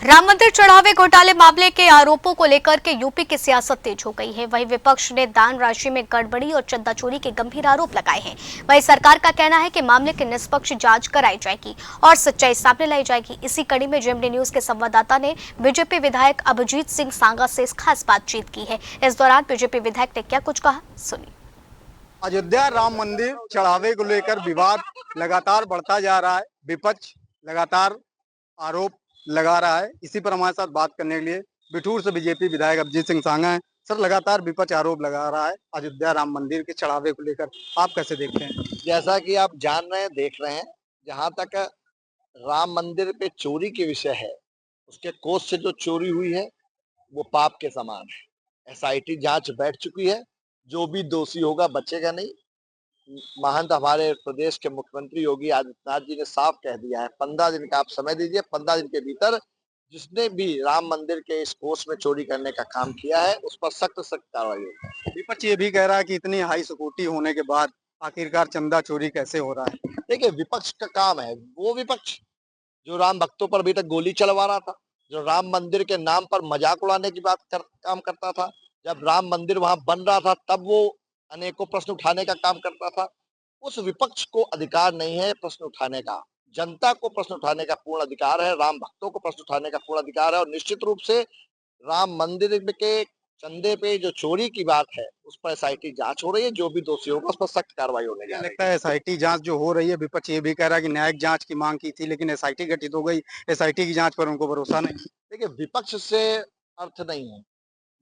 राम मंदिर चढ़ावे घोटाले मामले के आरोपों को लेकर के यूपी की सियासत तेज हो गई है। वहीं विपक्ष ने दान राशि में गड़बड़ी और चंदा चोरी के गंभीर आरोप लगाए हैं। वहीं सरकार का कहना है कि मामले की निष्पक्ष जांच कराई जाएगी और सच्चाई सामने लाई जाएगी। इसी कड़ी में जेएमडी न्यूज के संवाददाता ने बीजेपी विधायक अभिजीत सिंह सांगा से खास बातचीत की है। इस दौरान बीजेपी विधायक ने क्या कुछ कहा, सुनिए। अयोध्या राम मंदिर चढ़ावे को लेकर विवाद लगातार बढ़ता जा रहा है। विपक्ष लगातार आरोप लगा रहा है। इसी पर हमारे साथ बात करने के लिए बिठूर से बीजेपी विधायक अभिजीत सिंह सांगा हैं। सर, लगातार विपक्ष आरोप लगा रहा है अयोध्या राम मंदिर के चढ़ावे को लेकर, आप कैसे देखते हैं? जैसा कि आप जान रहे हैं, देख रहे हैं, जहां तक राम मंदिर पे चोरी के विषय है, उसके कोष से जो चोरी हुई है वो पाप के समान है। एसआईटी जांच बैठ चुकी है, जो भी दोषी होगा बचेगा नहीं। महंत हमारे प्रदेश के मुख्यमंत्री योगी आदित्यनाथ जी ने साफ कह दिया है, 15 दिन का आप समय दीजिए, 15 दिन के भीतर जिसने भी राम मंदिर के इस कोष में चोरी करने का काम किया है उस पर सख्त कार्रवाई होगी। विपक्ष ये भी कह रहा है कि इतनी हाई सिक्योरिटी होने के बाद आखिरकार चंदा चोरी कैसे हो रहा है? देखिए, विपक्ष का काम है, वो विपक्ष जो राम भक्तों पर अभी तक गोली चलवा रहा था, जो राम मंदिर के नाम पर मजाक उड़ाने की काम करता था, जब राम मंदिर वहां बन रहा था तब वो अनेकों प्रश्न उठाने का काम करता था। उस विपक्ष को अधिकार नहीं है प्रश्न उठाने का। जनता को प्रश्न उठाने का पूर्ण अधिकार है, राम भक्तों को प्रश्न उठाने का पूर्ण अधिकार है। और निश्चित रूप से राम मंदिर के चंदे पे जो चोरी की बात है उस पर एसआईटी जांच हो रही है, जो भी दोषी होगा उस पर सख्त कार्रवाई होने जा रही है। लगता है एसआईटी जांच जो हो रही है, विपक्ष ये भी कह रहा है कि न्यायिक जांच की मांग की थी लेकिन एसआईटी गठित हो गई, एसआईटी की जांच पर उनको भरोसा नहीं। देखिए, विपक्ष से अर्थ नहीं है,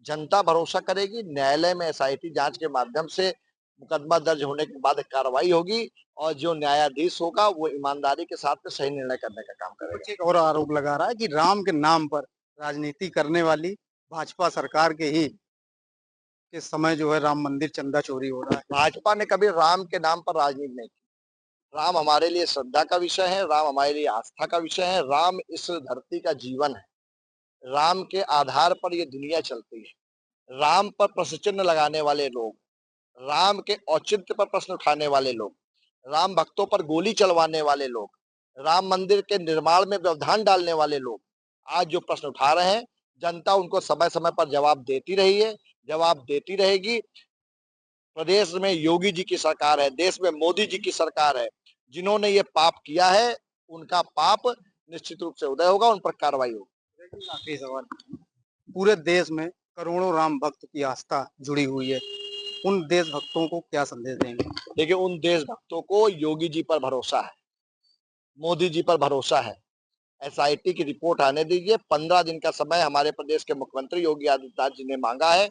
जनता भरोसा करेगी। न्यायालय में एसआईटी जांच के माध्यम से मुकदमा दर्ज होने के बाद कार्रवाई होगी और जो न्यायाधीश होगा वो ईमानदारी के साथ में सही निर्णय करने का काम करेगा। एक और आरोप लगा रहा है कि राम के नाम पर राजनीति करने वाली भाजपा सरकार के ही के समय जो है राम मंदिर चंदा चोरी हो रहा है। भाजपा ने कभी राम के नाम पर राजनीति नहीं की। राम हमारे लिए श्रद्धा का विषय है, राम हमारे लिए आस्था का विषय है, राम इस धरती का जीवन है। राम के आधार पर ये दुनिया चलती है। राम पर प्रश्न चिन्ह लगाने वाले लोग, राम के औचित्य पर प्रश्न उठाने वाले लोग, राम भक्तों पर गोली चलवाने वाले लोग, राम मंदिर के निर्माण में व्यवधान डालने वाले लोग आज जो प्रश्न उठा रहे हैं, जनता उनको समय समय पर जवाब देती रही है, जवाब देती रहेगी। प्रदेश में योगी जी की सरकार है, देश में मोदी जी की सरकार है। जिन्होंने ये पाप किया है उनका पाप निश्चित रूप से उदय होगा, उन पर कार्रवाई होगी। आखिरी सवाल, पूरे देश में करोड़ों राम भक्त की आस्था जुड़ी हुई है, उन देशभक्तों को क्या संदेश देंगे? देखिए, उन देशभक्तों को योगी जी पर भरोसा है, मोदी जी पर भरोसा है। एसआईटी की रिपोर्ट आने दीजिए। 15 दिन का समय हमारे प्रदेश के मुख्यमंत्री योगी आदित्यनाथ जी ने मांगा है।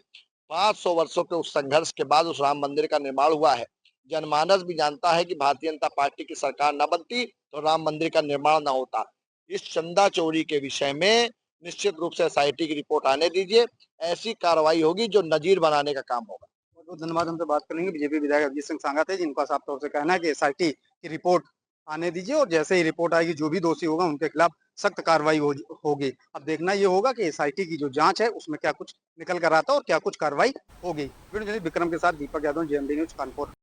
500 वर्षों के उस संघर्ष के बाद उस राम मंदिर का निर्माण हुआ है। जनमानस भी जानता है कि भारतीय जनता पार्टी की सरकार न बनती तो राम मंदिर का निर्माण न होता। इस चंदा चोरी के विषय में निश्चित रूप से एसआईटी की रिपोर्ट आने दीजिए। ऐसी कार्रवाई होगी जो नजीर बनाने का काम होगा। बहुत धन्यवाद। हमसे बात करेंगे बीजेपी विधायक अभिजीत सिंह सांगा थे, जिनका साफ तौर से कहना है कि एसआईटी की रिपोर्ट आने दीजिए और जैसे ही रिपोर्ट आएगी जो भी दोषी होगा उनके खिलाफ सख्त कार्रवाई होगी। अब देखना ये होगा कि एसआईटी की जो जांच है उसमें क्या कुछ निकल कर आता है और क्या कुछ कार्रवाई होगी। विक्रम के साथ दीपक यादव, जेएमडी न्यूज, कानपुर।